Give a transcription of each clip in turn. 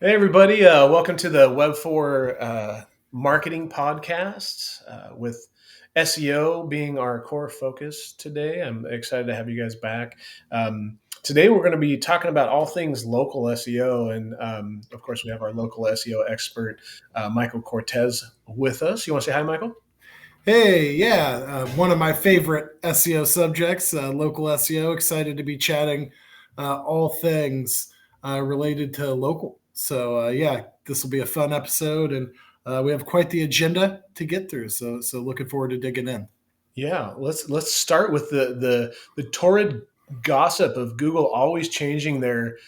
Hey, everybody. Welcome to the Webfor Marketing Podcast with SEO being our core focus today. I'm excited to have you guys back. Today, we're going to be talking about all things local SEO. And of course, we have our local SEO expert, Michael Cortez, with us. You want to say hi, Michael? Hey, yeah, one of my favorite SEO subjects, local SEO. Excited to be chatting all things related to local. So, yeah, this will be a fun episode, and we have quite the agenda to get through. So looking forward to digging in. Yeah, let's start with the torrid gossip of Google always changing their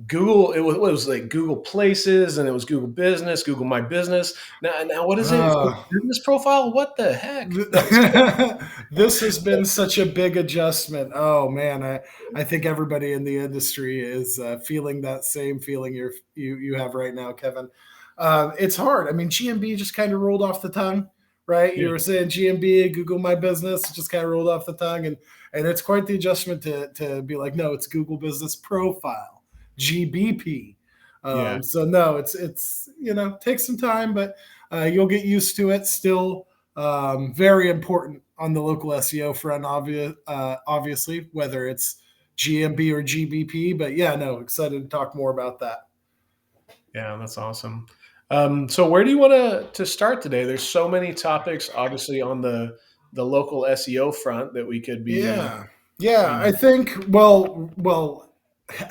Google. It was like Google Places, and it was Google Business, Google My Business. Now what is it? It's Google Uh, Business Profile. What the heck? That's this has been such a big adjustment. Oh man, I think everybody in the industry is feeling that same feeling you have right now, Kevin. It's hard. I mean, GMB just kind of rolled off the tongue, right? yeah, You were saying GMB, Google My Business, just kind of rolled off the tongue, and it's quite the adjustment to be like, no, it's Google Business Profile, GBP. yeah. So no, it's takes some time, but you'll get used to it. Still very important on the local SEO front, obviously, whether it's GMB or GBP. But yeah, no, excited to talk more about that. Yeah, that's awesome. So where do you want to start today? There's so many topics, obviously, on the local SEO front that we could be, Yeah, yeah. you know, I think well,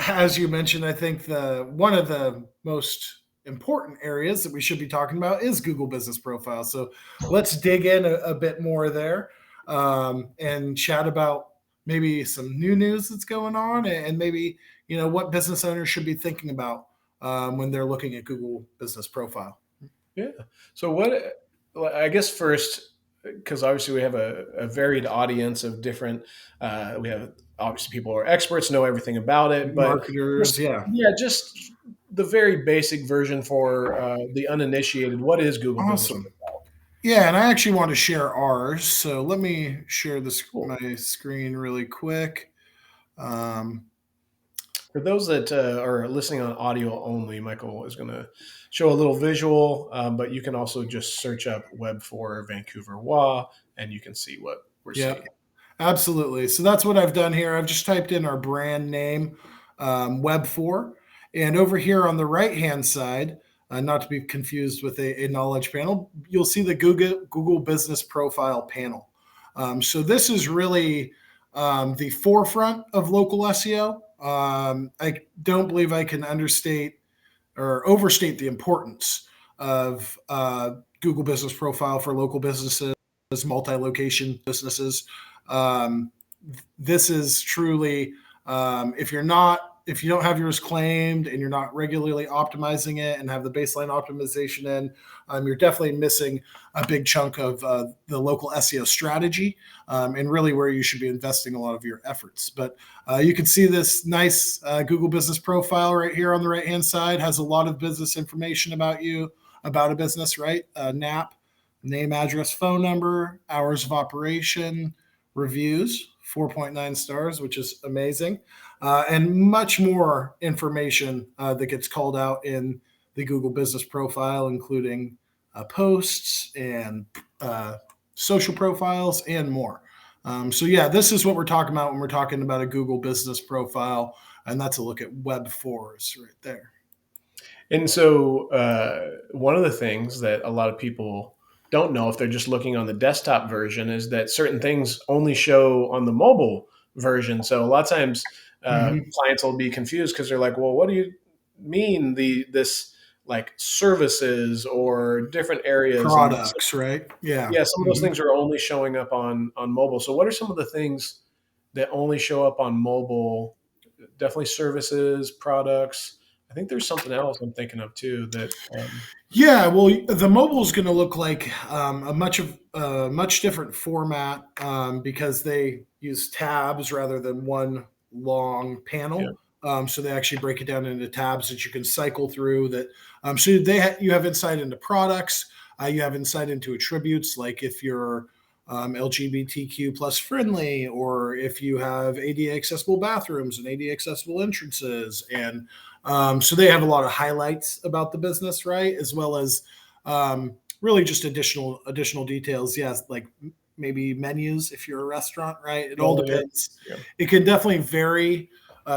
as you mentioned, I think the one of the most important areas that we should be talking about is Google Business Profile. So let's dig in a bit more there and chat about maybe some new news that's going on and maybe what business owners should be thinking about when they're looking at Google Business Profile. yeah. So well, I guess first, because obviously we have a varied audience of different, we have obviously people who are experts, know everything about it, but Marketers, just, yeah, yeah, just the very basic version for the uninitiated. What is Google Business awesome. Profile? Yeah, and I actually want to share ours. So let me share this Cool. my screen really quick. Um, For those that are listening on audio only, Michael is going to show a little visual, but you can also just search up Web for Vancouver WA, and you can see what we're yeah, seeing. absolutely. So that's what I've done here. I've just typed in our brand name, Web4, and over here on the right hand side, not to be confused with a knowledge panel, you'll see the Google Business Profile panel. So this is really the forefront of local SEO. I don't believe I can understate or overstate the importance of Google Business Profile for local businesses, multi-location businesses. Um, this is truly if you don't have yours claimed and you're not regularly optimizing it and have the baseline optimization in, you're definitely missing a big chunk of the local SEO strategy and really where you should be investing a lot of your efforts. But you can see this nice Google Business Profile right here on the right hand side has a lot of business information about you, about a business, right? NAP, name, address, phone number, hours of operation, reviews, 4.9 stars, which is amazing, and much more information that gets called out in the Google Business Profile, including posts and social profiles and more. So yeah, this is what we're talking about when we're talking about a Google Business Profile, and that's a look at Web4s right there. And so, one of the things that a lot of people don't know if they're just looking on the desktop version is that certain things only show on the mobile version. So, a lot of times, Mm-hmm. clients will be confused because they're like, "Well, what do you mean this like services or different areas?" And so, Products, right? Yeah. yeah, some of those Mm-hmm. things are only showing up on mobile. So, what are some of the things that only show up on mobile? Definitely services, products. I think there's something else I'm thinking of too that Yeah, well, the mobile is going to look like a much different format because they use tabs rather than one long yeah, panel. So they actually break it down into tabs that you can cycle through. So you have insight into products, you have insight into attributes, like if you're LGBTQ plus friendly, or if you have ADA accessible bathrooms and ADA accessible entrances, and So they have a lot of highlights about the business, right? As well as really just additional details. Yes, like maybe menus if you're a restaurant, right? It all Oh, yeah. depends. Yeah. It can definitely vary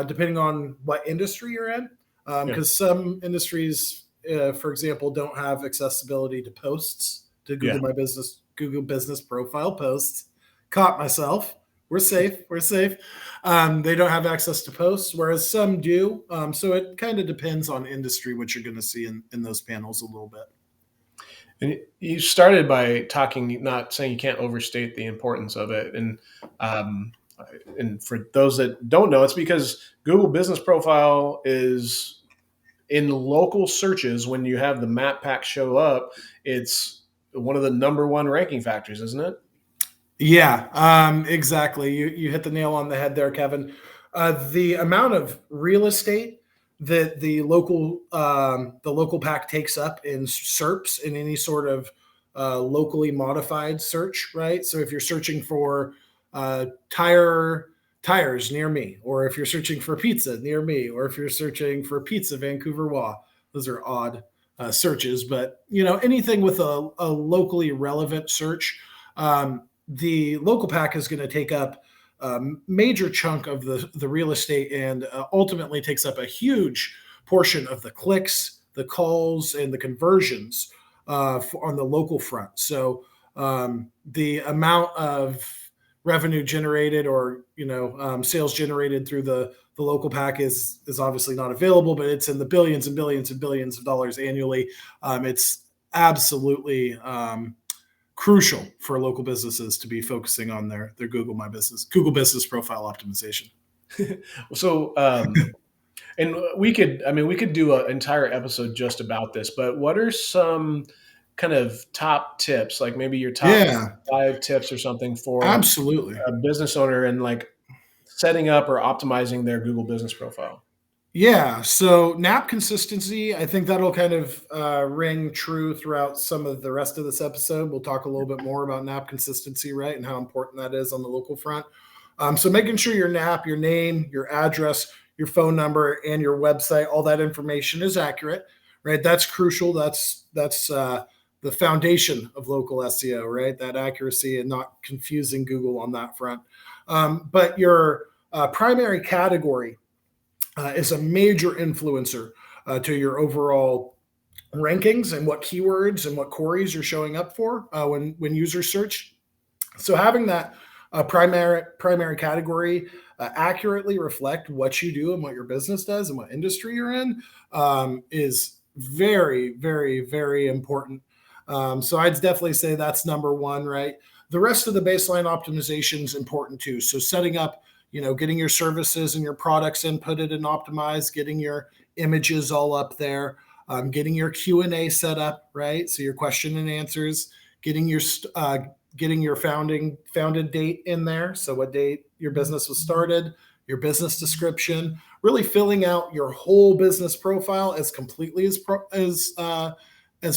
depending on what industry you're in, Yeah. because some industries, for example, don't have accessibility to posts, to Yeah. Google Business Profile posts. Caught myself. We're safe. We're safe. They don't have access to posts, whereas some do. So it kind of depends on industry what you're going to see in those panels a little bit. And you started by talking, not saying you can't overstate the importance of it. Um, and for those that don't know, it's because Google Business Profile is in local searches. When you have the map pack show up, it's one of the number one ranking factors, isn't it? Yeah, exactly. You hit the nail on the head there, Kevin. The amount of real estate that the local pack takes up in SERPs in any sort of locally modified search, right? So if you're searching for uh, tires near me, or if you're searching for pizza near me, or if you're searching for pizza Vancouver Wa, those are odd searches, but anything with a locally relevant search. The local pack is going to take up a major chunk of the real estate and ultimately takes up a huge portion of the clicks, the calls, and the conversions on the local front. So the amount of revenue generated or sales generated through the local pack is obviously not available, but it's in the billions and billions and billions of dollars annually. It's absolutely crucial for local businesses to be focusing on their Google Business Profile optimization. So, and we could do an entire episode just about this, but what are some kind of top tips, like maybe your top Yeah, 5 tips or something for absolutely. a business owner and like setting up or optimizing their Google Business Profile? Yeah, so nap consistency, I think that'll kind of ring true throughout some of the rest of this episode. We'll talk a little bit more about nap consistency, right, and how important that is on the local front. So making sure your nap, your name, your address, your phone number, and your website, all that information is accurate, right? That's crucial. That's the foundation of local SEO, right? That accuracy and not confusing Google on that front. But your primary category is a major influencer to your overall rankings and what keywords and what queries you're showing up for when users search. So having that primary category accurately reflect what you do and what your business does and what industry you're in is very, very, very important. So I'd definitely say that's number one, right? The rest of the baseline optimization is important too. So setting up, getting your services and your products inputted and optimized, getting your images all up there, getting your Q&A set up, right? So your question and answers, getting your founded date in there. So what date your business was started, your business description, really filling out your whole business profile as completely as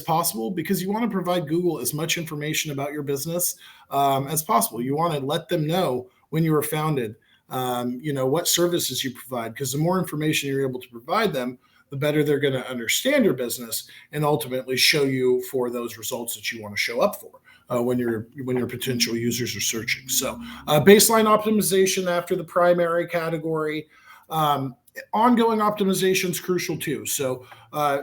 possible, because you want to provide Google as much information about your business as possible. You want to let them know when you were founded, what services you provide, because the more information you're able to provide them, the better they're going to understand your business and ultimately show you for those results that you want to show up for when your potential users are searching. So baseline optimization after the primary category. Ongoing optimization is crucial too. So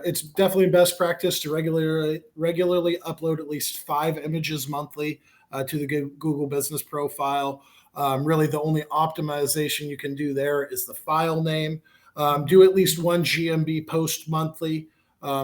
it's definitely best practice to regularly upload at least 5 images monthly to the Google Business Profile. Really, the only optimization you can do there is the file name. Do at least 1 GMB post monthly.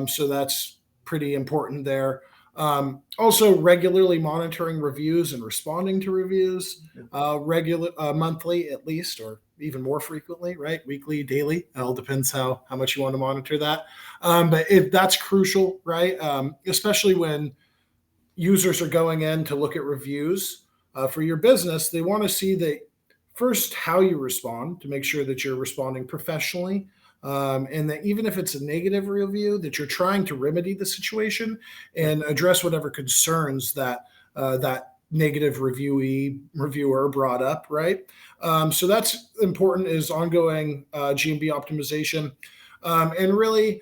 So that's pretty important there. Also, regularly monitoring reviews and responding to reviews, monthly at least, or even more frequently, right? Weekly, daily. It all depends how much you want to monitor that. But that's crucial, right? Especially when users are going in to look at reviews for your business, they want to see that first how you respond to make sure that you're responding professionally, and that even if it's a negative review, that you're trying to remedy the situation and address whatever concerns that that negative reviewer brought up, right? So that's important, is ongoing GMB optimization. and really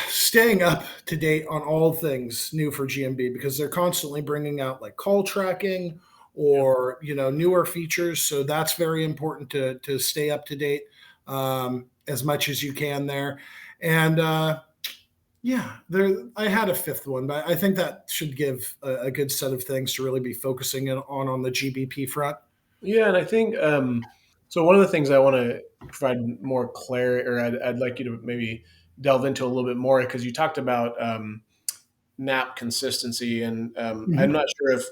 staying up to date on all things new for GMB, because they're constantly bringing out like call tracking Yeah. or newer features. So that's very important to stay up to date as much as you can there. And yeah, there. I had a fifth one, but I think that should give a good set of things to really be focusing on the GBP front. Yeah, and I think so. One of the things I want to provide more clarity, or I'd like you to maybe delve into a little bit more, because you talked about NAP consistency, and I'm Mhm. not sure if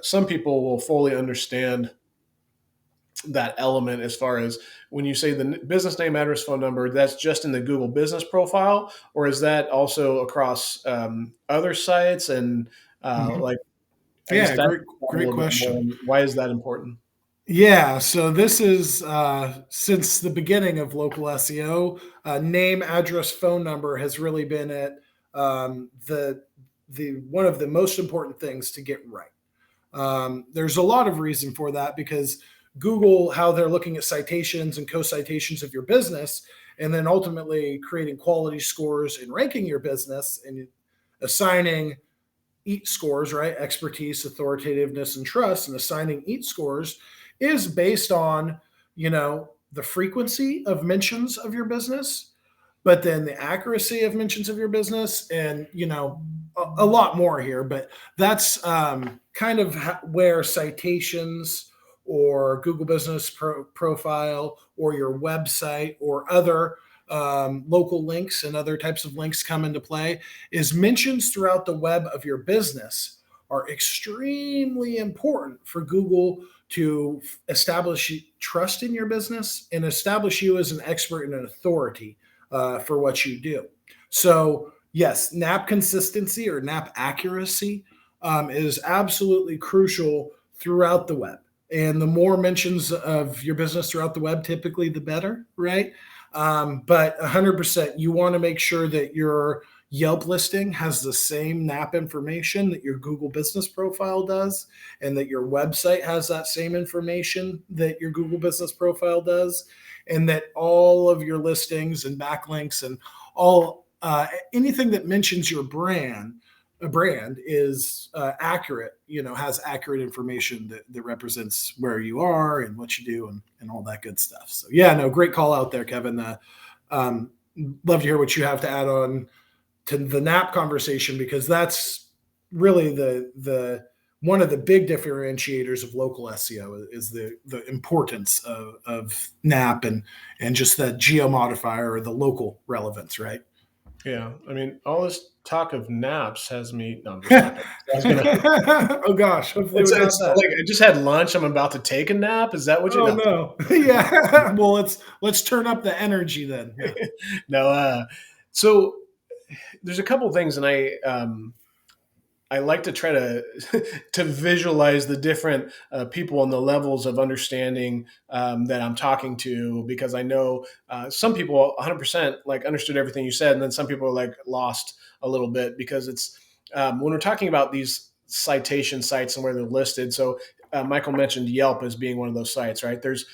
some people will fully understand that element as far as when you say the business name, address, phone number, that's just in the Google business profile, or is that also across other sites? And Mhm. like, I guess Yeah, that great, a great little bit more. question. Why is that important? Yeah, so this is since the beginning of local SEO, name, address, phone number has really been at the one of the most important things to get right. There's a lot of reason for that, because Google, how they're looking at citations and co-citations of your business, and then ultimately creating quality scores and ranking your business and assigning EAT scores, right? Expertise, authoritativeness, and trust, and assigning EAT scores is based on, the frequency of mentions of your business, but then the accuracy of mentions of your business, and a lot more here. But that's kind of where citations or Google Business Profile or your website or other local links and other types of links come into play. Is mentions throughout the web of your business are extremely important for Google to establish trust in your business and establish you as an expert and an authority for what you do. So, yes, NAP consistency or NAP accuracy is absolutely crucial throughout the web. And the more mentions of your business throughout the web, typically the better, right? But 100%, you want to make sure that your Yelp listing has the same NAP information that your Google Business Profile does, and that your website has that same information that your Google Business Profile does, and that all of your listings and backlinks and all anything that mentions your brand a brand is accurate, has accurate information that represents where you are and what you do, and all that good stuff. So yeah, no, great call out there, Kevin. Um, Love to hear what you have to add on to the NAP conversation, because that's really the one of the big differentiators of local SEO is the importance of NAP and just that geo modifier or the local relevance, right? Yeah, I mean, all this talk of naps has me. No, I'm just joking. I was gonna. Oh gosh, hopefully not It's that. like I just had lunch. I'm about to take a nap. Is that what you Oh know? no. Yeah. Well, let's turn up the energy then. Yeah. No. So there's a couple things, and I like to try to to visualize the different people and the levels of understanding that I'm talking to, because I know some people 100% like understood everything you said, and then some people are like lost a little bit, because it's when we're talking about these citation sites and where they're listed. So Michael mentioned Yelp as being one of those sites, right? There's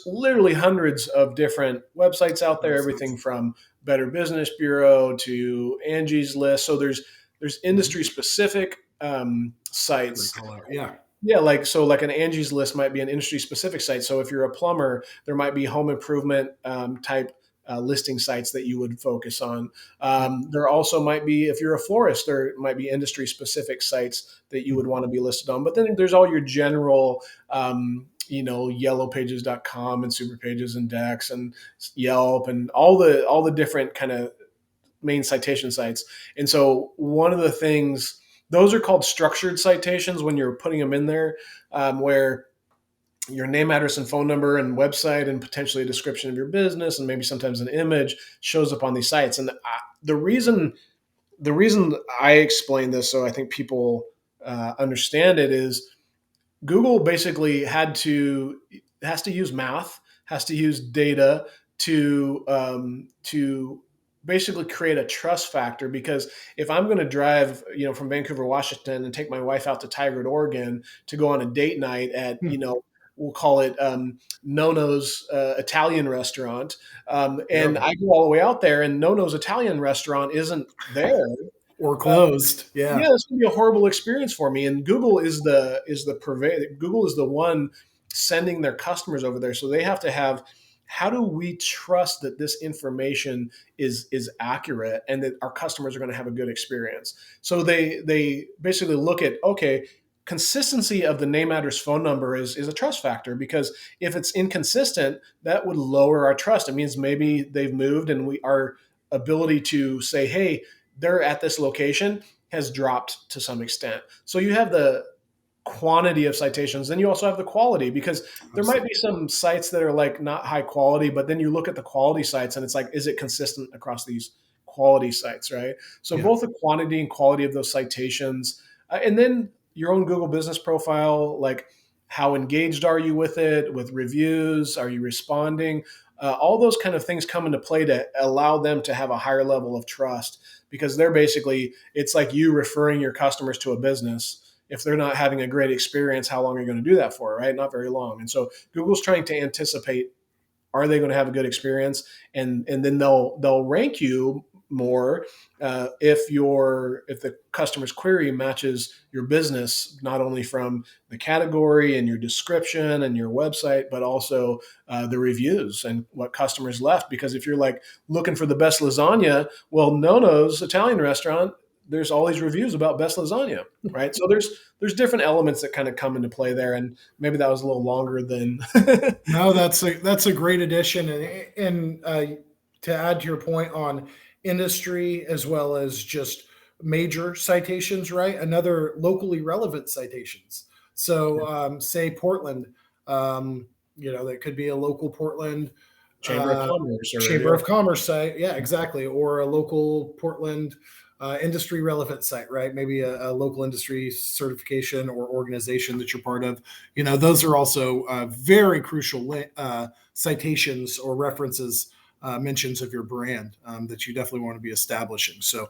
literally hundreds of different websites out there, everything from Better Business Bureau to Angie's List. So there's industry specific Great sites. call out. Yeah. Yeah, like so, like an Angie's List might be an industry specific site. So if you're a plumber, there might be home improvement type listing sites that you would focus on. There also might be, if you're a florist, there might be industry specific sites that you would want to be listed on. But then there's all your general, yellowpages.com and super pages and Dex and Yelp and all the different kind of main citation sites. And so one of the things, those are called structured citations when you're putting them in there, where your name, address, and phone number and website and potentially a description of your business and maybe sometimes an image shows up on these sites. And the reason I explain this, so I think people understand it, is Google basically has to use math, has to use data to basically create a trust factor. Because if I'm going to drive, from Vancouver, Washington, and take my wife out to Tigard, Oregon, to go on a date night at we'll call it Nono's Italian restaurant, and Yep. I go all the way out there, and Nono's Italian restaurant isn't there. Or uh, closed. yeah, Yeah. it's gonna be a horrible experience for me. And Google is the purveyor. Google is the one sending their customers over there, so they have to have. How do we trust that this information is accurate and that our customers are going to have a good experience? So they basically look at, okay, consistency of the name, address, phone number is a trust factor, because if it's inconsistent, that would lower our trust. It means maybe they've moved, and our ability to say, hey, they're at this location has dropped to some extent. So you have the quantity of citations, then you also have the quality, because there might Absolutely. be some sites that are like not high quality, but then you look at the quality sites and it's like, is it consistent across these quality sites, right? So Yeah. both the quantity and quality of those citations, and then your own Google business profile, like how engaged are you with it, with reviews, are you responding? All those kind of things come into play to allow them to have a higher level of trust, because they're basically, it's like you referring your customers to a business. If they're not having a great experience, how long are you going to do that for, right? Not very long. And so Google's trying to anticipate, are they going to have a good experience, and then they'll rank you more if the customer's query matches your business, not only from the category and your description and your website, but also the reviews and what customers left. Because if you're like looking for the best lasagna, well, Nono's Italian restaurant, there's all these reviews about best lasagna, right? So there's different elements that kind of come into play there, and maybe that was a little longer than No, that's a great addition, and to add to your point on industry as well as just major citations, right? Another locally relevant citations. So, say Portland, that could be a local Portland Chamber of uh, Commerce, or Chamber of Commerce site. Yeah, exactly. Or a local Portland industry relevant site, right? Maybe a local industry certification or organization that you're part of. Those are also very crucial citations or references, mentions of your brand that you definitely want to be establishing. So,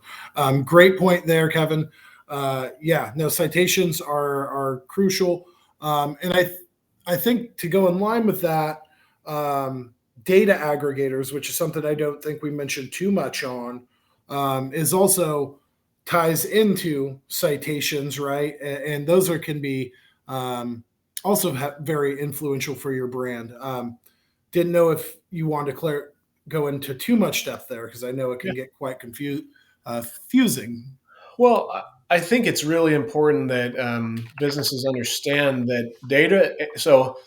great point there, Kevin. Yeah, no, citations are crucial, and I think to go in line with that, data aggregators, which is something I don't think we mentioned too much on, is also ties into citations, right? And those can be also very influential for your brand. Didn't know if you wanted to go into too much depth there, because I know it yeah. can get quite fusing. Well, I think it's really important that businesses understand that data. So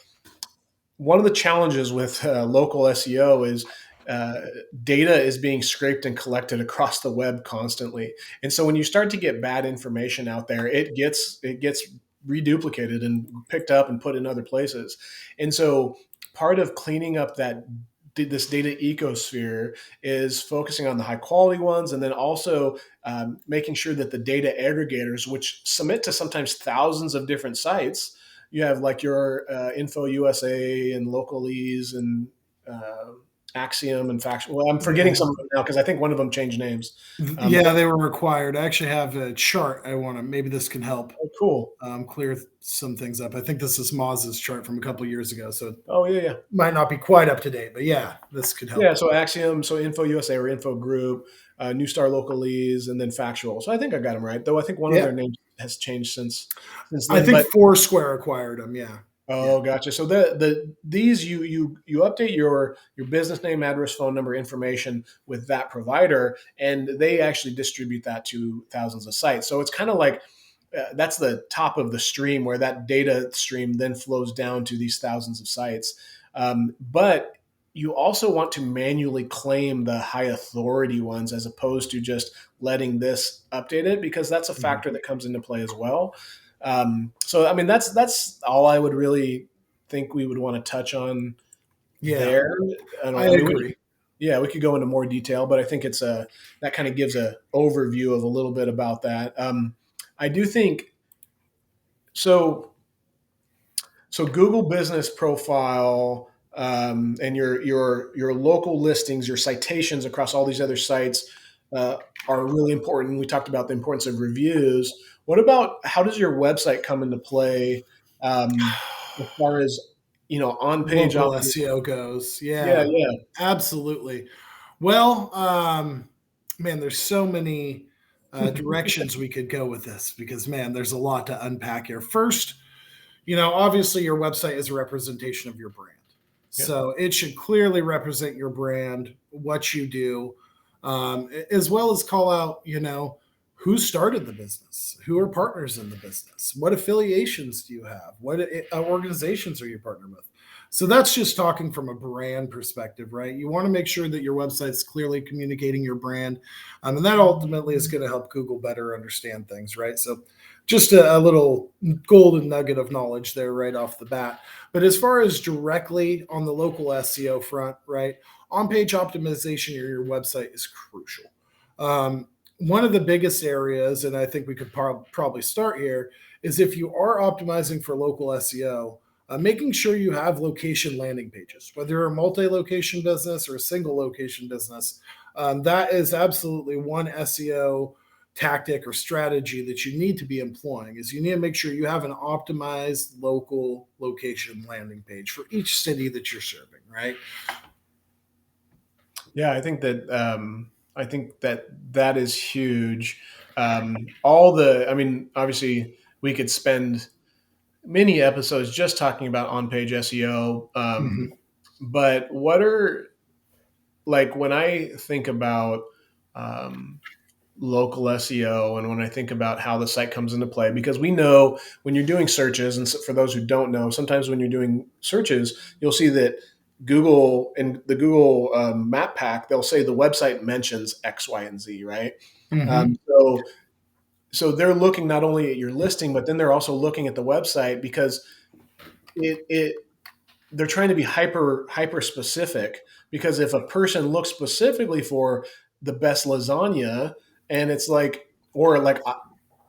one of the challenges with local SEO is uh, data is being scraped and collected across the web constantly, and so when you start to get bad information out there, it gets reduplicated and picked up and put in other places. And so part of cleaning up this data ecosphere is focusing on the high quality ones, and then also making sure that the data aggregators, which submit to sometimes thousands of different sites, you have like your Info USA and Localese and uh, Axiom and Faction. Well, I'm forgetting some of them now because I think one of them changed names. But Yeah, they were required. I actually have a chart. Maybe this can help oh, cool. clear some things up. I think this is Moz's chart from a couple years ago, so it Oh yeah, yeah, might not be quite up to date, but yeah, this could help. yeah. So Axiom, so Info USA or Info Group, New Star Localese, and then Factual. So I think I got them right, though. I think one of Yeah, their names has changed since I then. think But Foursquare acquired them. Yeah, yeah, oh, gotcha. So these you update your business name, address, phone number, information with that provider, and they actually distribute that to thousands of sites. So it's kind of like that's the top of the stream, where that data stream then flows down to these thousands of sites. But you also want to manually claim the high authority ones, as opposed to just letting this update it, because that's a Mhm. factor that comes into play as well. So I mean, that's all I would really think we would want to touch on Yeah. there. I don't I know. I mean, agree. yeah, we could go into more detail, but I think it's a that kind of gives a overview of a little bit about that. I do think so. So Google Business Profile, and your local listings, your citations across all these other sites uh, are really important. We talked about the importance of reviews. What about, how does your website come into play as far as on page local optimization. SEO goes. Yeah, Yeah, yeah. absolutely. Well, man, there's so many directions we could go with this because, man, there's a lot to unpack here. First, obviously your website is a representation of your brand. Yeah. So it should clearly represent your brand, what you do, as well as call out, who started the business, who are partners in the business, what affiliations do you have, what organizations are you partnered with. So that's just talking from a brand perspective, right? You want to make sure that your website's clearly communicating your brand, and that ultimately is going to help Google better understand things, right? So just a little golden nugget of knowledge there right off the bat. But as far as directly on the local SEO front, right, on-page optimization of your website is crucial. One of the biggest areas, and I think we could probably start here, is if you are optimizing for local SEO, making sure you have location landing pages, whether you're a multi-location business or a single location business. That is absolutely one SEO tactic or strategy that you need to be employing is you need to make sure you have an optimized local location landing page for each city that you're serving, right? Yeah, I think that is huge. Obviously, we could spend many episodes just talking about on-page SEO. Mm-hmm. But what are like when I think about um, local SEO and when I think about how the site comes into play, because we know when you're doing searches, and for those who don't know, sometimes when you're doing searches, you'll see that Google and the Google Map Pack, they'll say the website mentions X, Y, and Z, right? Mm-hmm. Um, so, so they're looking not only at your listing, but then they're also looking at the website because it they're trying to be hyper specific because if a person looks specifically for the best lasagna and it's like or like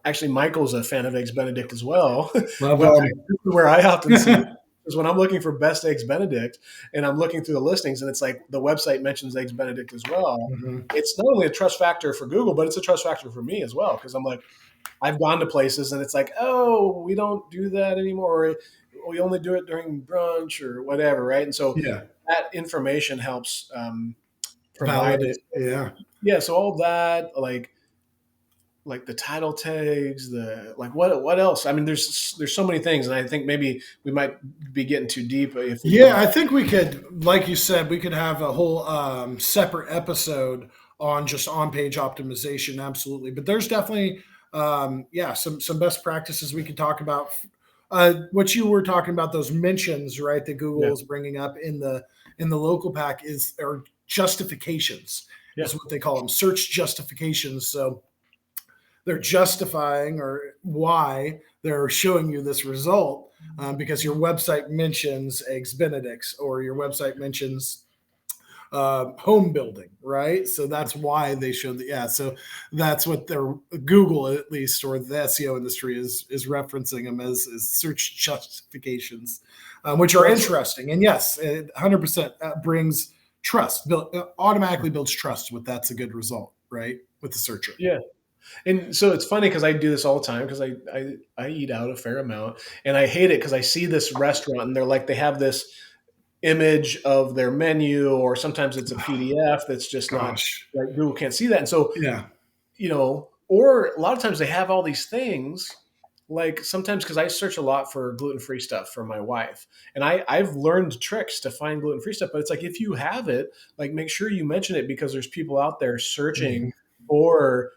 actually Michael's a fan of eggs benedict as well Love but them. where I often see it is when I'm looking for best eggs benedict and I'm looking through the listings and it's like the website mentions eggs benedict as well. Mm-hmm. It's not only a trust factor for Google but it's a trust factor for me as well because I'm like I've gone to places and it's like, oh, we don't do that anymore. Or we only do it during brunch or whatever, right? And so Yeah. that information helps provide. Validate. Yeah. Yeah, so all that, like the title tags, the like what else? I mean, there's so many things, and I think maybe we might be getting too deep if we Yeah, go. I think we could, like you said, we could have a whole separate episode on just on-page optimization. Absolutely, but there's definitely, yeah, some best practices we could talk about. What you were talking about, those mentions, right? That Yeah, Google is bringing up in the local pack is or justifications yeah, is what they call them, search justifications. So they're justifying or why they're showing you this result because your website mentions eggs benedicts or your website mentions home building, right? So that's why they showed that. Yeah, so that's what their Google, at least, or the SEO industry is referencing them as search justifications, which are well, interesting. And yes, it 100% brings trust, automatically builds trust with that's a good result, right? With the searcher. yeah. And so it's funny because I do this all the time because I eat out a fair amount and I hate it because I see this restaurant and they're like they have this image of their menu or sometimes it's a PDF that's just not Gosh. like Google can't see that. And so, Yeah. or a lot of times they have all these things like sometimes because I search a lot for gluten-free stuff for my wife and I've learned tricks to find gluten-free stuff, but it's like if you have it, like make sure you mention it because there's people out there searching Mhm. for,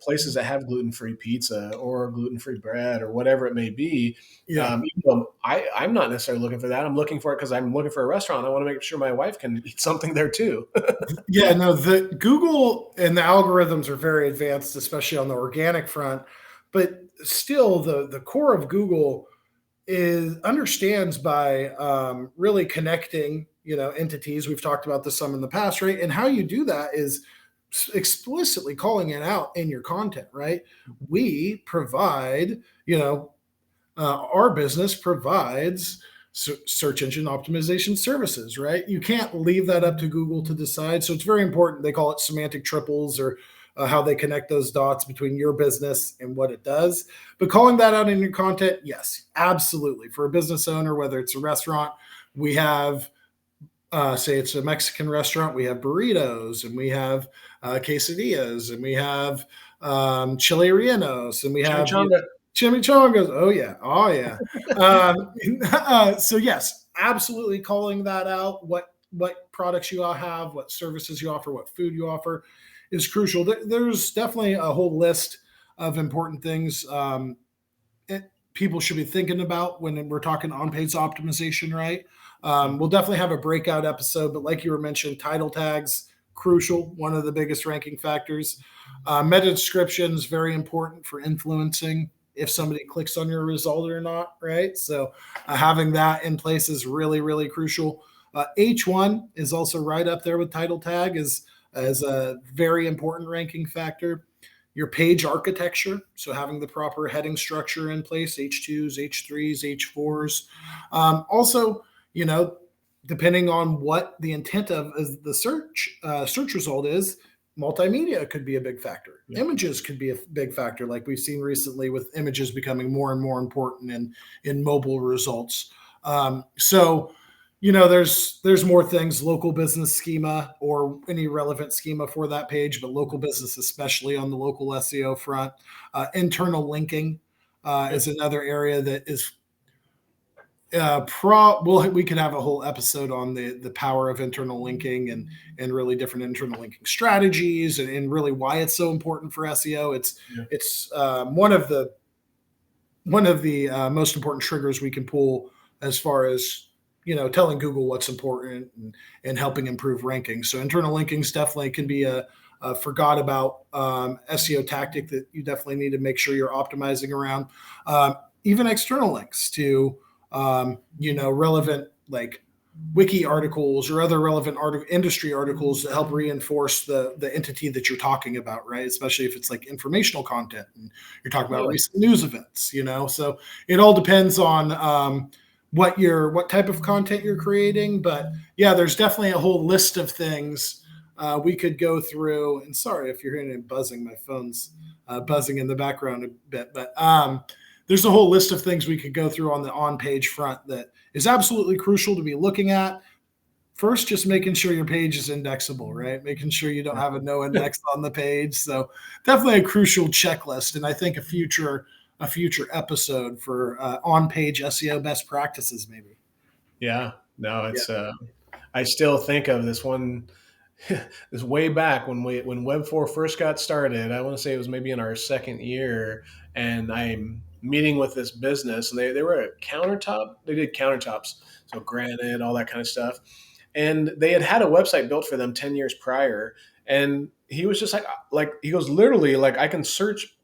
places that have gluten-free pizza or gluten-free bread or whatever it may be. Yeah. Even though I'm not necessarily looking for that. I'm looking for it because I'm looking for a restaurant. I want to make sure my wife can eat something there too. Yeah, no, the Google and the algorithms are very advanced, especially on the organic front. But still, the core of Google is understands by really connecting, entities. We've talked about this some in the past, right? And how you do that is explicitly calling it out in your content, right? We provide, our business provides search engine optimization services, right? You can't leave that up to Google to decide. So it's very important. They call it semantic triples or how they connect those dots between your business and what it does. But calling that out in your content, yes, absolutely. For a business owner, whether it's a restaurant, We have, say it's a Mexican restaurant, we have burritos, and we have quesadillas, and we have chile rellenos, and we have Chimichanga. chimichangas. Oh yeah, oh yeah. So yes, absolutely calling that out. What products you all have, what services you offer, what food you offer, is crucial. There's definitely a whole list of important things people should be thinking about when we're talking on-page optimization, right? We'll definitely have a breakout episode, but like you were mentioned, title tags, crucial, one of the biggest ranking factors. Meta descriptions, very important for influencing if somebody clicks on your result or not, right? So having that in place is really, really crucial. H1 is also right up there with title tag as a very important ranking factor. Your page architecture, so having the proper heading structure in place, H2s, H3s, H4s. Also, depending on what the intent of the search result is, multimedia could be a big factor. Yeah. Images could be a big factor, like we've seen recently with images becoming more and more important in mobile results. So there's more things, local business schema or any relevant schema for that page, but local business, especially on the local SEO front. Internal linking is another area that is we could have a whole episode on the power of internal linking and really different internal linking strategies and really why it's so important for SEO. It's one of the most important triggers we can pull as far as telling Google what's important and helping improve rankings. So internal linkings definitely can be a forgot about SEO tactic that you definitely need to make sure you're optimizing around. Even external links to relevant like wiki articles or other relevant industry articles that help reinforce the entity that you're talking about, right? Especially if it's like informational content and you're talking about recent news events, So it all depends on what type of content you're creating. But yeah, there's definitely a whole list of things we could go through. And sorry if you're hearing it buzzing, my phone's buzzing in the background a bit, but there's a whole list of things we could go through on the on-page front that is absolutely crucial to be looking at. First, just making sure your page is indexable, right? Making sure you don't have a no index on the page. So definitely a crucial checklist. And I think a future episode for on-page SEO best practices, maybe. Yeah, no, it's I still think of this one this way back when Webfor first got started. I want to say it was maybe in our second year, and I'm meeting with this business, and they were a countertop. They did countertops, so granite, all that kind of stuff. And they had a website built for them 10 years prior. And he was just like he goes, literally, like I can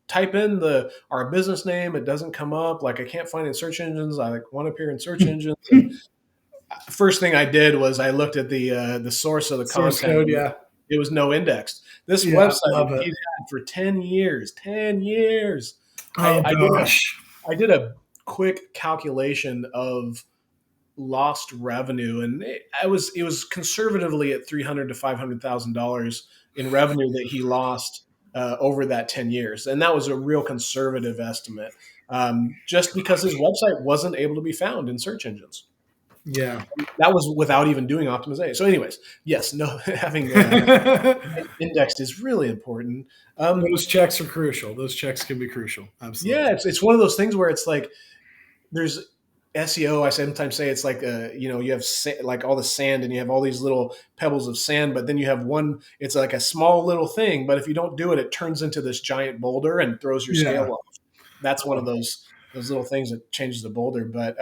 type in our business name, it doesn't come up. Like I can't find it in search engines. I want to appear in search engines. And first thing I did was I looked at the source of the source content. Code, yeah. It was no indexed. This website he'd had for 10 years. 10 years. Oh, gosh. I did a quick calculation of lost revenue, and it was conservatively at $300,000 to $500,000 in revenue that he lost over that 10 years, and that was a real conservative estimate, just because his website wasn't able to be found in search engines. Yeah, that was without even doing optimization. So, anyways, yes, having indexed is really important. Those checks are crucial. Those checks can be crucial. Absolutely. Yeah, it's one of those things where it's like there's SEO. I sometimes say it's like you have like all the sand, and you have all these little pebbles of sand, but then you have one. It's like a small little thing, but if you don't do it, it turns into this giant boulder and throws your scale off. That's one of those little things that changes the boulder. But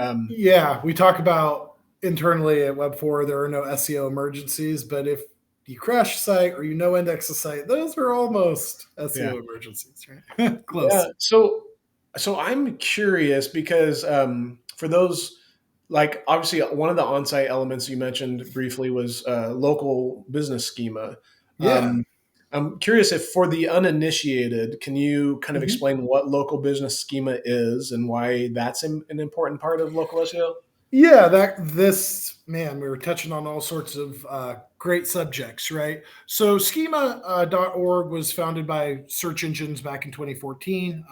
we talk about internally at Webfor, there are no SEO emergencies, but if you crash a site or index a site, those are almost SEO emergencies, right? Close. Yeah. So I'm curious because for those, like obviously one of the on-site elements you mentioned briefly was local business schema. Yeah. I'm curious if for the uninitiated, can you kind of explain what local business schema is and why that's an important part of local SEO? Yeah, we were touching on all sorts of great subjects, right? So schema.org was founded by search engines back in 2014.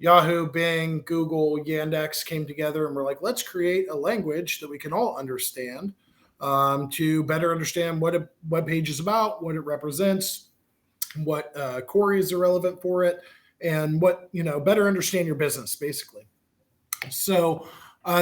Yahoo, Bing, Google, Yandex came together and were like, let's create a language that we can all understand to better understand what a web page is about, what it represents, what queries are relevant for it, and what, better understand your business, basically. So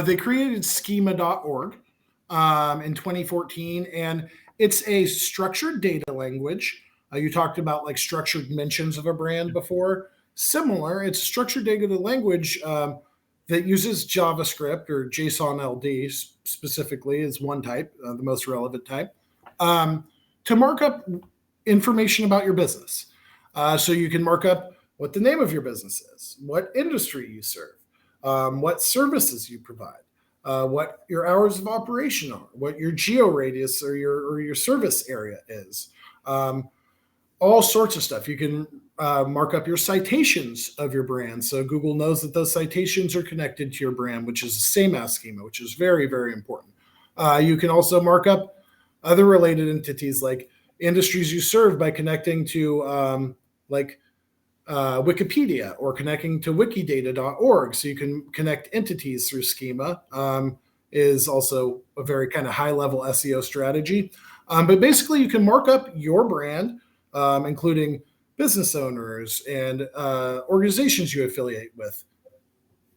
they created schema.org in 2014, and it's a structured data language. You talked about like structured mentions of a brand before. Similar, it's a structured data language that uses JavaScript or JSON LD specifically is one type, the most relevant type, to mark up information about your business. So you can mark up what the name of your business is, what industry you serve, what services you provide, what your hours of operation are, what your geo radius or your service area is, all sorts of stuff. You can mark up your citations of your brand, so Google knows that those citations are connected to your brand, which is the same as schema, which is very, very important. You can also mark up other related entities like industries you serve by connecting to Wikipedia or connecting to wikidata.org. So you can connect entities through schema, is also a very kind of high level SEO strategy. But basically, you can mark up your brand, including business owners and organizations you affiliate with,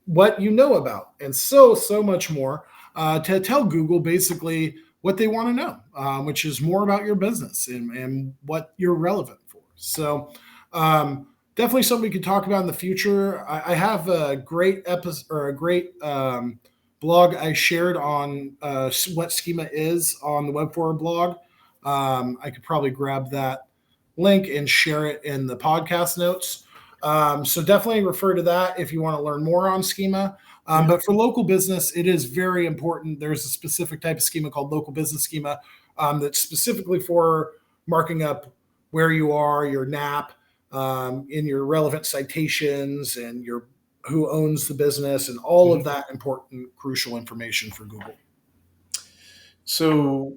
what you know about, and so much more to tell Google basically what they want to know, which is more about your business and what you're relevant for. So definitely something we could talk about in the future. I have a great episode or a great blog I shared on what schema is on the Webfor blog. I could probably grab that link and share it in the podcast notes. So definitely refer to that if you want to learn more on schema. But for local business, it is very important. There's a specific type of schema called local business schema that's specifically for marking up where you are, your NAP, in your relevant citations and your who owns the business and all of that important, crucial information for Google. So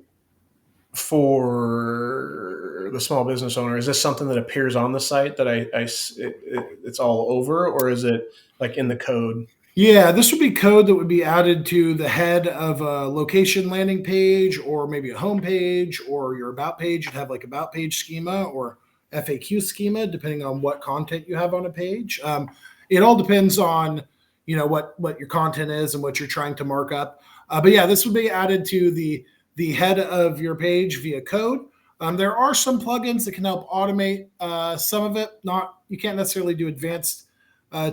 for the small business owner, is this something that appears on the site that it's all over, or is it like in the code? Yeah, this would be code that would be added to the head of a location landing page or maybe a home page or your about page. You'd have like about page schema or FAQ schema, depending on what content you have on a page. It all depends on, what your content is and what you're trying to mark up. But yeah, this would be added to the head of your page via code. There are some plugins that can help automate some of it. You can't necessarily do advanced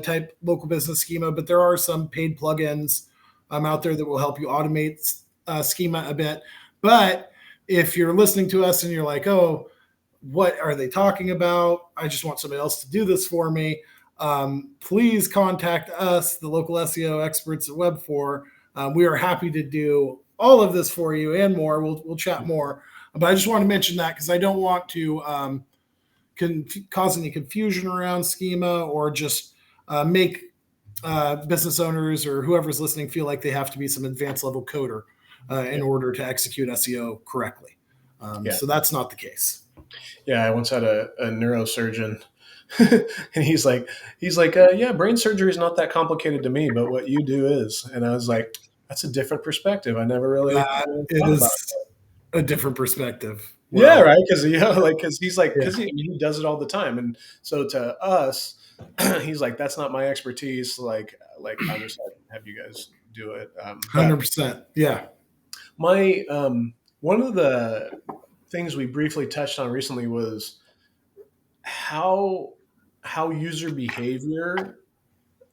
type local business schema, but there are some paid plugins out there that will help you automate schema a bit. But if you're listening to us and you're like, oh, what are they talking about? I just want somebody else to do this for me. Please contact us, the local SEO experts at Webfor. We are happy to do all of this for you and more. We'll chat more. But I just want to mention that because I don't want to cause any confusion around schema or just make business owners or whoever's listening feel like they have to be some advanced level coder in order to execute SEO correctly. So that's not the case. Yeah, I once had a neurosurgeon, and he's like, yeah, brain surgery is not that complicated to me, but what you do is. And I was like, that's a different perspective. I never really thought about it. A different perspective. Yeah, right. Because he's like, because he does it all the time, and so to us, he's like, that's not my expertise. Like I just have you guys do it. 100%. Yeah. My one of the things we briefly touched on recently was how user behavior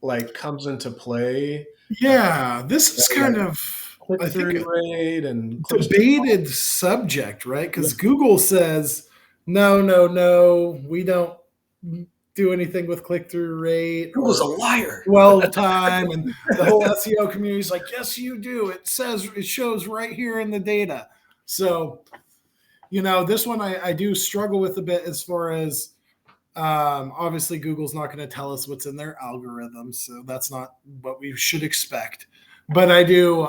like comes into play. Yeah, this is kind of, I think, Click-through rate and debated subject, right? Because Google says, no, we don't do anything with click-through rate. Google's a liar. Dwell time, and the whole SEO community is like, yes, you do. It shows right here in the data. So, this one I do struggle with a bit as far as obviously Google's not going to tell us what's in their algorithm, so that's not what we should expect. But I do,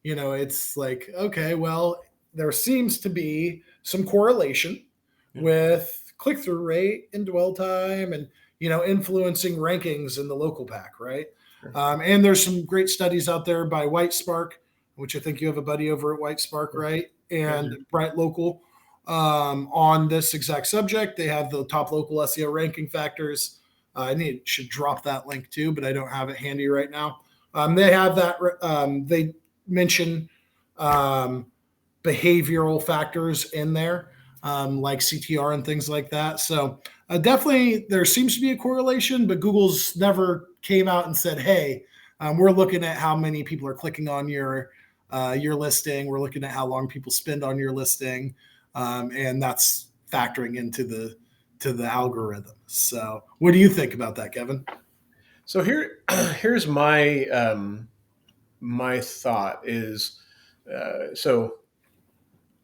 it's like, okay, well, there seems to be some correlation with click-through rate and dwell time, and influencing rankings in the local pack, right? Sure. And there's some great studies out there by White Spark, which I think you have a buddy over at White Spark, right? Yeah. And Bright Local on this exact subject. They have the top local SEO ranking factors. Should drop that link too, but I don't have it handy right now. They have that. They mention behavioral factors in there, like CTR and things like that. So definitely there seems to be a correlation, but Google's never came out and said, hey, we're looking at how many people are clicking on your listing. We're looking at how long people spend on your listing. And that's factoring into the algorithm. So what do you think about that, Kevin? So here's my my thought is so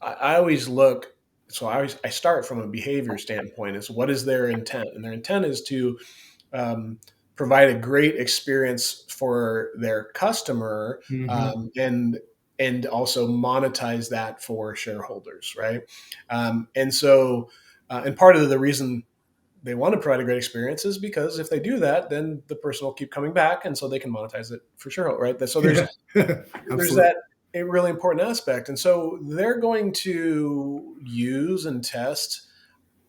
I always look. So I start from a behavior standpoint. Is what is their intent, and their intent is to um, provide a great experience for their customer, Mm-hmm. and also monetize that for shareholders, right? And so, and part of the reason they want to provide a great experience is because if they do that, then the person will keep coming back, and so they can monetize it for shareholder, right? So Yeah, there's absolutely. that a really important aspect, and so they're going to use and test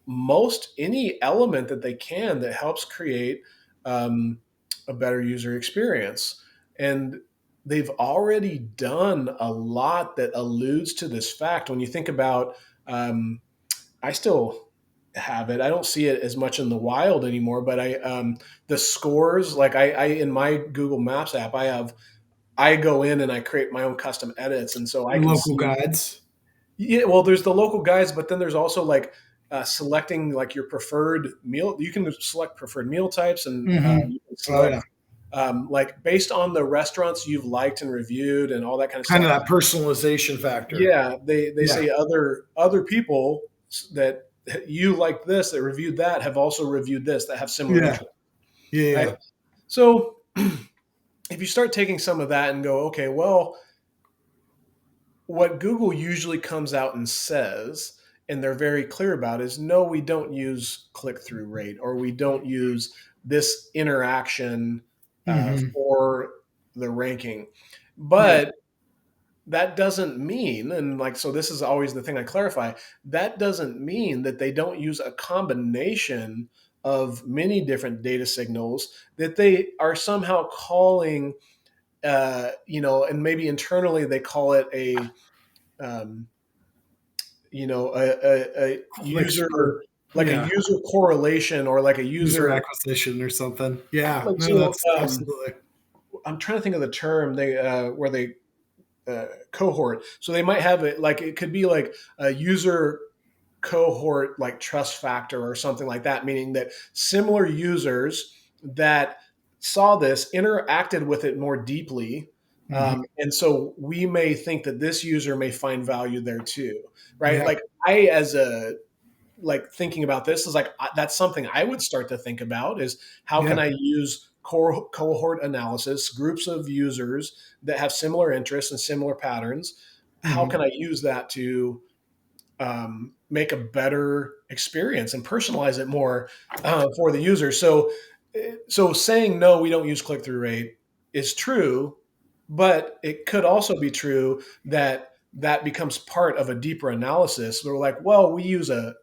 most any element that they can that helps create um, a better user experience. And they've already done a lot that alludes to this fact. When you think about, I still have it. I don't see it as much in the wild anymore, but the scores, like I in my Google Maps app, I go in and I create my own custom edits, and so I can Local see. guides. Yeah, well, there's the local guides, but then there's also like selecting like your preferred meal. You can select preferred meal types, and Mm-hmm. you can Oh yeah, select like based on the restaurants you've liked and reviewed and all that kind of kind of stuff. that personalization factor. Yeah, they Yeah, say other people that you like this that reviewed that have also reviewed this that have similar yeah, interests, right? yeah, So if you start taking some of that and go, okay, well, what Google usually comes out and says, and they're very clear about, is no, we don't use click through rate, or we don't use this interaction mm-hmm. for the ranking. Yeah, But that doesn't mean, and like, so this is always the thing I clarify, that doesn't mean that they don't use a combination of many different data signals that they are somehow calling, and maybe internally they call it um, a clicks user, per. like a Yeah, user correlation, or like a user user, acquisition or something. Yeah, like, no, so that's absolutely. I'm trying to think of the term they where they cohort. So they might have it like, it could be like a user cohort, like trust factor or something like that, meaning that similar users that saw this interacted with it more deeply. Mm-hmm. And so we may think that this user may find value there too, right? Yeah, Like I, as a like thinking about this is like that's something I would start to think about, is how can yeah, I use cohort analysis, groups of users that have similar interests and similar patterns. How mm-hmm. can I use that to make a better experience and personalize it more for the user? So saying no, we don't use click through rate is true, but it could also be true that that becomes part of a deeper analysis. We're like, well, we use a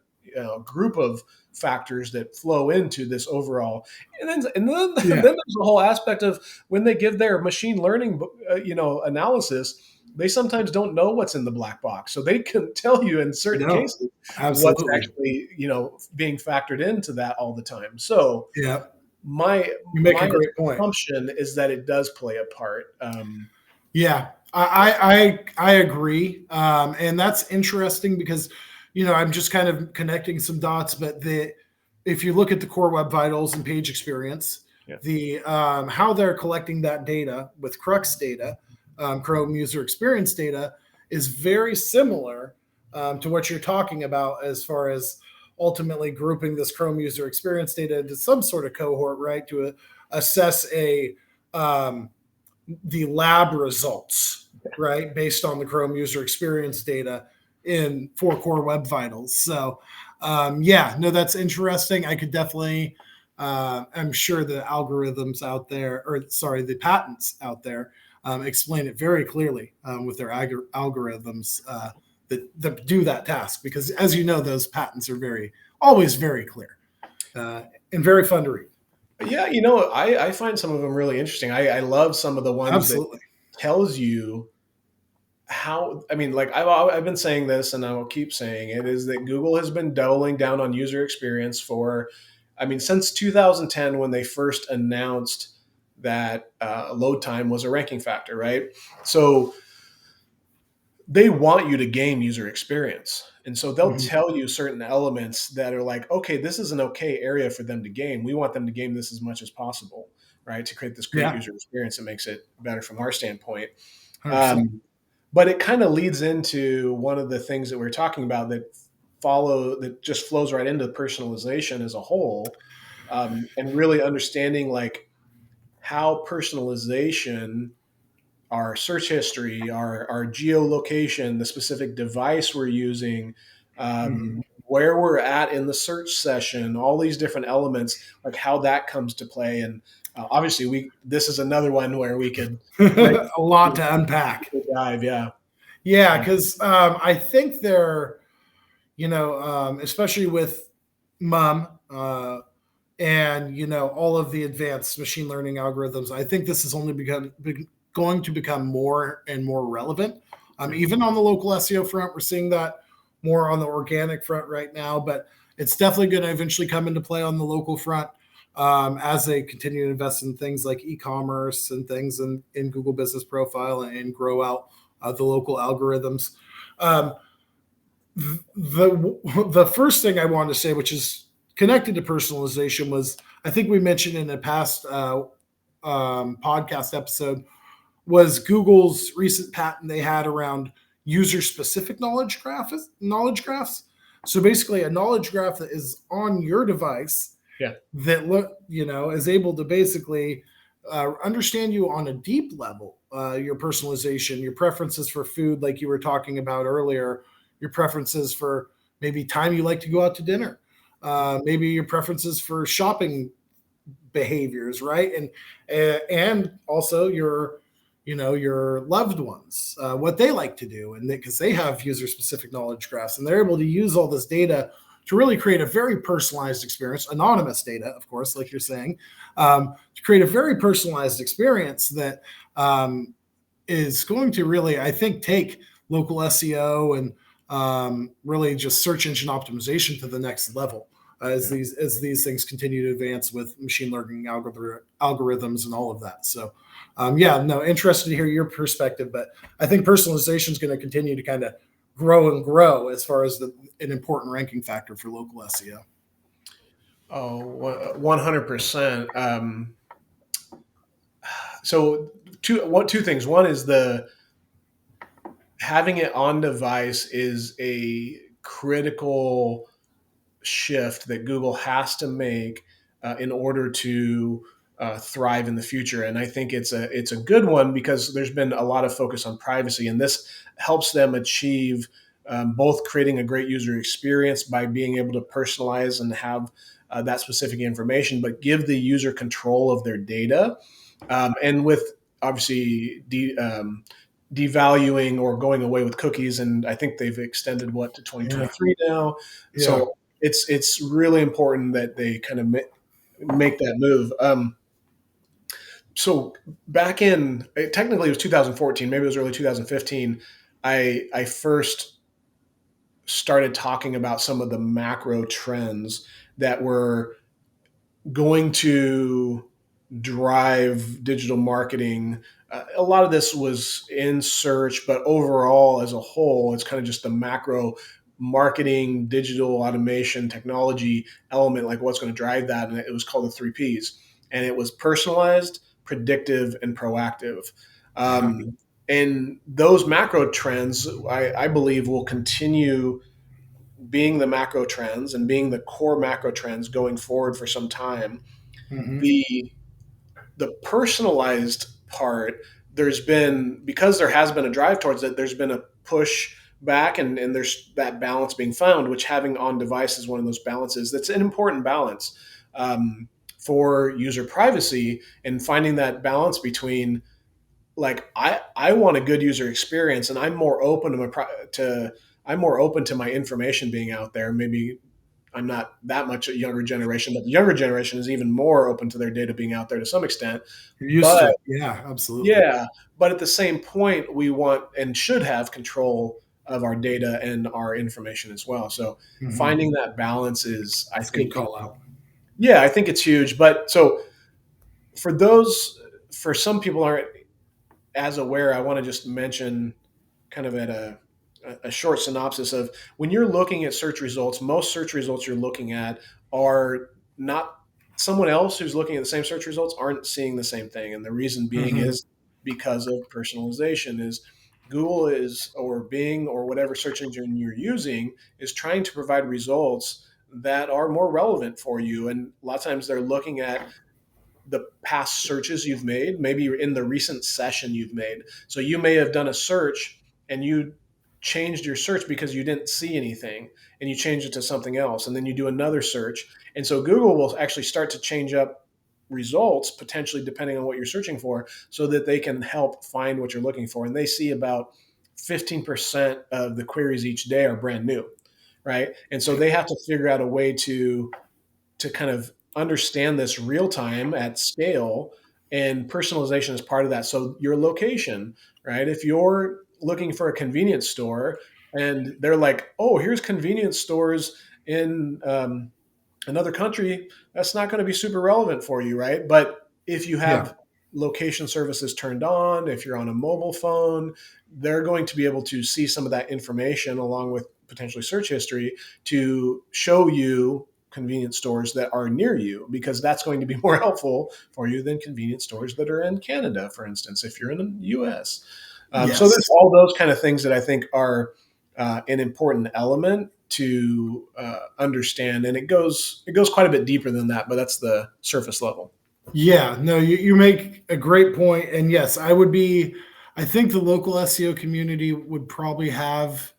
group of factors that flow into this overall, and then then Yeah, there's the whole aspect of when they give their machine learning analysis. They sometimes don't know what's in the black box, so they can tell you in certain no, cases what's absolutely. actually being factored into that all the time. So Yeah, my you make a my great point. assumption is that it does play a part. Yeah, Yeah, I agree, and that's interesting because I'm just kind of connecting some dots. But if you look at the core web vitals and page experience, yeah, the how they're collecting that data with Crux data, Chrome user experience data, is very similar to what you're talking about as far as ultimately grouping this Chrome user experience data into some sort of cohort, right? To assess um, the lab results, right, based on the Chrome user experience data in four core web vitals. So, yeah, no, that's interesting. I could definitely I'm sure the algorithms out there, or sorry, the patents out there, explain it very clearly with their algorithms that do that task. Because as you know, those patents are always very clear and very fun to read. Yeah, I find some of them really interesting. I love some of the ones that Absolutely. tells you how. I mean, like I've been saying this, and I will keep saying it, is that Google has been doubling down on user experience for, I mean, since 2010 when they first announced that load time was a ranking factor, right? So they want you to game user experience. And so they'll Mm-hmm. tell you certain elements that are like, okay, this is an okay area for them to game. We want them to game this as much as possible, right? To create this great Yeah, user experience that makes it better from our standpoint. 100%. But it kind of leads into one of the things that we're talking about that just flows right into personalization as a whole, and really understanding like how personalization, our search history, our geolocation, the specific device we're using, Mm-hmm. where we're at in the search session, all these different elements, like how that comes to play. And obviously, this is another one where we could really A lot to unpack. dive. Yeah, Yeah, because I think they're, especially with mum and all of the advanced machine learning algorithms, I think this has only going to become more and more relevant. Even on the local SEO front, we're seeing that more on the organic front right now, but it's definitely going to eventually come into play on the local front as they continue to invest in things like e-commerce and things in Google Business Profile and grow out the local algorithms. Um, the first thing I wanted to say, which is connected to personalization, was I think we mentioned in a past podcast episode was Google's recent patent they had around user specific knowledge graphs. So basically, a knowledge graph that is on your device yeah, that is able to basically understand you on a deep level, your personalization, your preferences for food, like you were talking about earlier, your preferences for maybe time you like to go out to dinner, maybe your preferences for shopping behaviors, right? And also your loved ones, what they like to do, and because they have user specific knowledge graphs, and they're able to use all this data to really create a very personalized experience, anonymous data, of course, like you're saying, to create a very personalized experience that is going to really, I think, take local SEO and really just search engine optimization to the next level as yeah. these things continue to advance with machine learning algorithms and all of that. So, yeah, no, interested to hear your perspective, but I think personalization is going to continue to kind of grow and grow as far as an important ranking factor for local SEO. Oh, 100%. So two things. One is the having it on device is a critical shift that Google has to make in order to thrive in the future. And I think it's a good one because there's been a lot of focus on privacy, and this helps them achieve both creating a great user experience by being able to personalize and have that specific information, but give the user control of their data. And with obviously devaluing or going away with cookies, and I think they've extended what to Yeah, 2023 now. yeah. So it's really important that they kind of make that move. So back in technically it was 2014, maybe it was early 2015. I first started talking about some of the macro trends that were going to drive digital marketing. A lot of this was in search, but overall, as a whole, it's kind of just the macro marketing, digital automation, technology element, like what's going to drive that. And it was called the three Ps. And it was personalized, predictive, and proactive. Uh-huh. And those macro trends, I believe, will continue being the macro trends and being the core macro trends going forward for some time. Mm-hmm. The personalized part, there's been, because there has been a drive towards it, there's been a push back, and there's that balance being found, which having on device is one of those balances that's an important balance. for user privacy, and finding that balance between, like, I want a good user experience, and I'm more open to I'm more open to my information being out there. Maybe I'm not that much a younger generation, but the younger generation is even more open to their data being out there to some extent. You're used to But it. Yeah, absolutely. yeah, but at the same point, we want and should have control of our data and our information as well. So Hmm. finding that balance is, I It's a good think, call out. yeah, I think it's huge. But so for those, for some people aren't as aware, I want to just mention kind of at a short synopsis of, when you're looking at search results, most search results you're looking at are not, someone else who's looking at the same search results aren't seeing the same thing. And the reason being Hmm. is because of personalization. Is Google is, or Bing, or whatever search engine you're using, is trying to provide results that are more relevant for you. And a lot of times they're looking at the past searches you've made, maybe in the recent session you've made. So you may have done a search and you changed your search because you didn't see anything, and you changed it to something else. And then you do another search. And so Google will actually start to change up results, potentially depending on what you're searching for, so that they can help find what you're looking for. And they see about 15% of the queries each day are brand new, right? And so they have to figure out a way to kind of understand this real time at scale, and personalization is part of that. So your location, right? If you're looking for a convenience store and they're like, oh, here's convenience stores in another country, that's not going to be super relevant for you, right? But if you Yeah. have location services turned on, if you're on a mobile phone, they're going to be able to see some of that information along with potentially search history to show you convenience stores that are near you, because that's going to be more helpful for you than convenience stores that are in Canada, for instance, if you're in the US. So there's Yes. all those kind of things that I think are an important element to understand, and it goes quite a bit deeper than that, but that's the surface level. Yeah, no, you make a great point. And yes, I think the local SEO community would probably have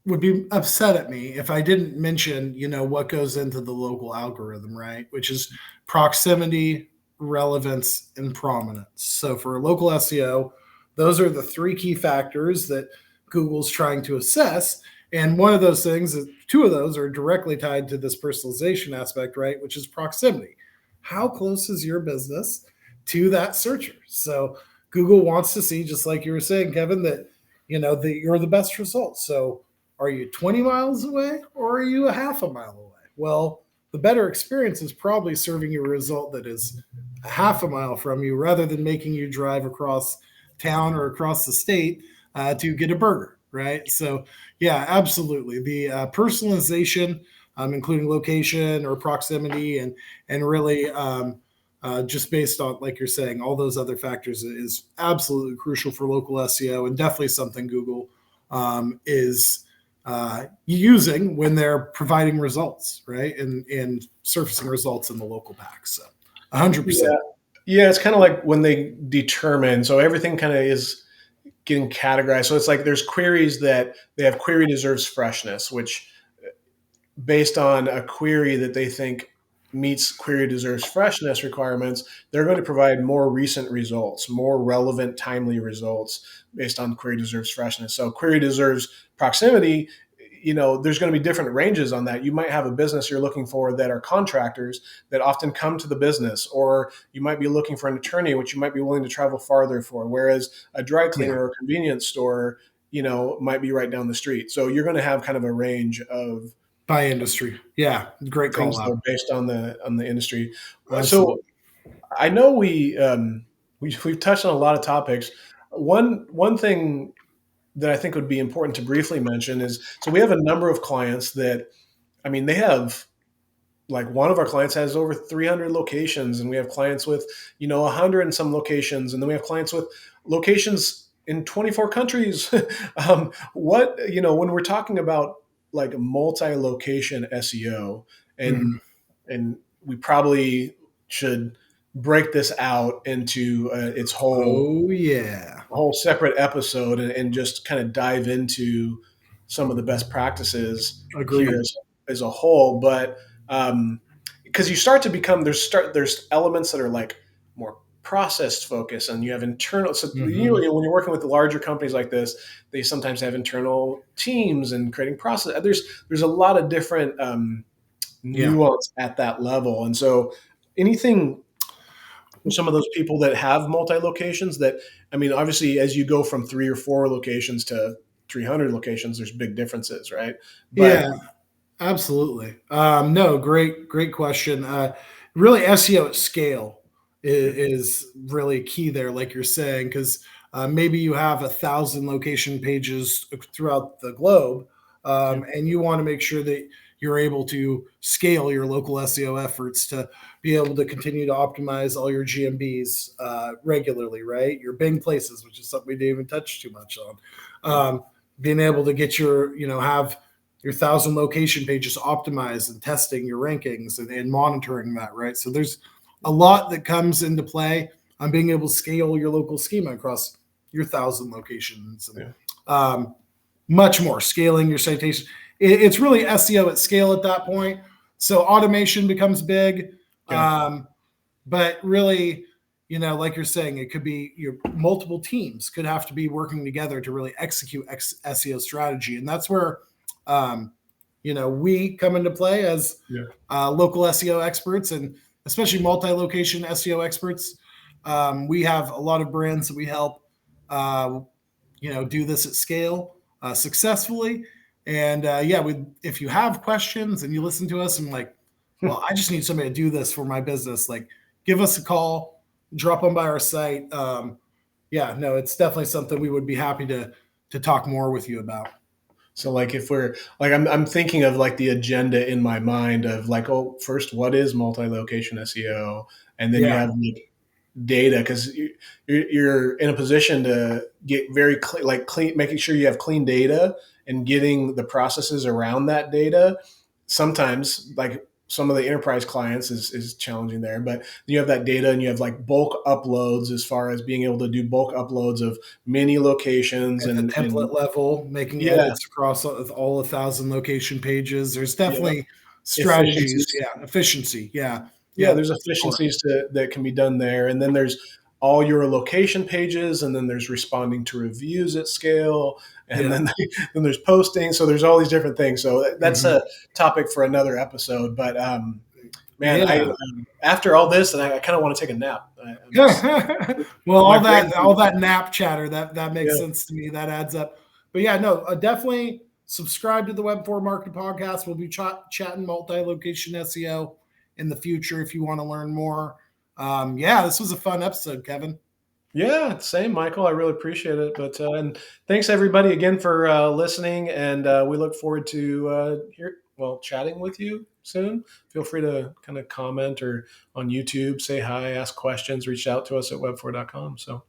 would be upset at me if I didn't mention, what goes into the local algorithm, right? Which is proximity, relevance, and prominence. So for local SEO, those are the three key factors that Google's trying to assess. And one of those things, two of those are directly tied to this personalization aspect, right? Which is proximity. How close is your business to that searcher? So Google wants to see, just like you were saying, Kevin, that that you're the best result. So are you 20 miles away or are you a half a mile away? Well, the better experience is probably serving you a result that is a half a mile from you rather than making you drive across town or across the state to get a burger, right? So, yeah, absolutely. The personalization, including location or proximity, and really just based on, like you're saying, all those other factors is absolutely crucial for local SEO, and definitely something Google is using when they're providing results, right? And surfacing results in the local pack. So, 100%. Yeah, yeah, it's kind of like when they determine, so everything kind of is getting categorized. So it's like there's queries that they have query deserves freshness, which, based on a query that they think meets query deserves freshness requirements, they're going to provide more recent results, more relevant, timely results based on query deserves freshness. So query deserves proximity, there's going to be different ranges on that. You might have a business you're looking for that are contractors that often come to the business, or you might be looking for an attorney, which you might be willing to travel farther for, whereas a dry Yeah, cleaner or a convenience store, might be right down the street. So you're going to have kind of a range of by industry. Yeah, great call things that out. are based on the industry. Well, so Absolutely. I know we've touched on a lot of topics. One thing that I think would be important to briefly mention is, so we have a number of clients that, I mean, they have, like, one of our clients has over 300 locations, and we have clients with 100 and some locations, and then we have clients with locations in 24 countries. When we're talking about like multi-location SEO, Mhm. and we probably should break this out into its Oh, yeah. whole separate episode, and just kind of dive into some of the best practices here Agreed. as a whole. But um, because you start to become there's elements that are like more process focused, and you have internal. So Hmm. when you're working with larger companies like this, they sometimes have internal teams and creating process. There's a lot of different Yeah. nuance at that level, and so anything for some of those people that have multi locations. That I mean, obviously, as you go from 3 or 4 locations to 300 locations, there's big differences, right? But Yeah. Absolutely. No, great question. Really, SEO at scale yeah, is really key there, like you're saying, because maybe you have 1,000 location pages throughout the globe, yeah, and you want to make sure that you're able to scale your local SEO efforts to be able to continue to optimize all your GMBs regularly, right? Your Bing places, which is something we didn't even touch too much on. yeah. Being able to get have your 1,000 location pages optimized and testing your rankings and monitoring that, right? So there's a lot that comes into play on being able to scale your local schema across your 1,000 locations and Yeah. um, much more scaling your citation. It's really SEO at scale at that point. So automation becomes big. Yeah. Um, but really, like you're saying, it could be your multiple teams could have to be working together to really execute SEO strategy, and that's where um, we come into play as Yeah. local SEO experts, and especially multi-location SEO experts. We have a lot of brands that we help, uh, do this at scale successfully. And yeah, if you have questions and you listen to us and like, well, I just need somebody to do this for my business, like give us a call, drop them by our site. Yeah, no, it's definitely something we would be happy to talk more with you about. So like if we're like I'm thinking of like the agenda in my mind of like, oh, first, what is multi-location SEO? And then you Yeah, have like data, because you're in a position to get very clean, making sure you have clean data and getting the processes around that data. Sometimes like some of the enterprise clients is challenging there, but you have that data and you have like bulk uploads, as far as being able to do bulk uploads of many locations at the and template level, making yeah, edits across all 1,000 location pages. There's yeah, definitely strategies. efficiencies. Yeah, efficiency. Yeah, Yeah, yeah, there's that's important. efficiencies that can be done there, and then there's all your location pages, and then there's responding to reviews at scale, and Yeah. then then there's posting. So there's all these different things. So that's Hmm. a topic for another episode. But man, I Yeah. after all this, and I kind of want to take a nap. I'm just Well, my all brain. that nap chatter that makes Yeah, sense to me. That adds up. But yeah, no, definitely subscribe to the Webfor Marketing Podcast. We'll be chatting multi-location SEO in the future if you want to learn more. Yeah, this was a fun episode, Kevin. yeah, same, Michael. I really appreciate it. But and thanks everybody again for listening, and we look forward to chatting with you soon. Feel free to kind of comment or on YouTube, say hi, ask questions, reach out to us at web4.com. So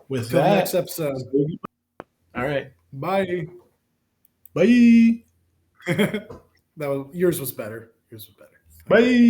with Until the that, next episode. all right, Bye. bye, Yours was better. Yours was better. Okay. bye.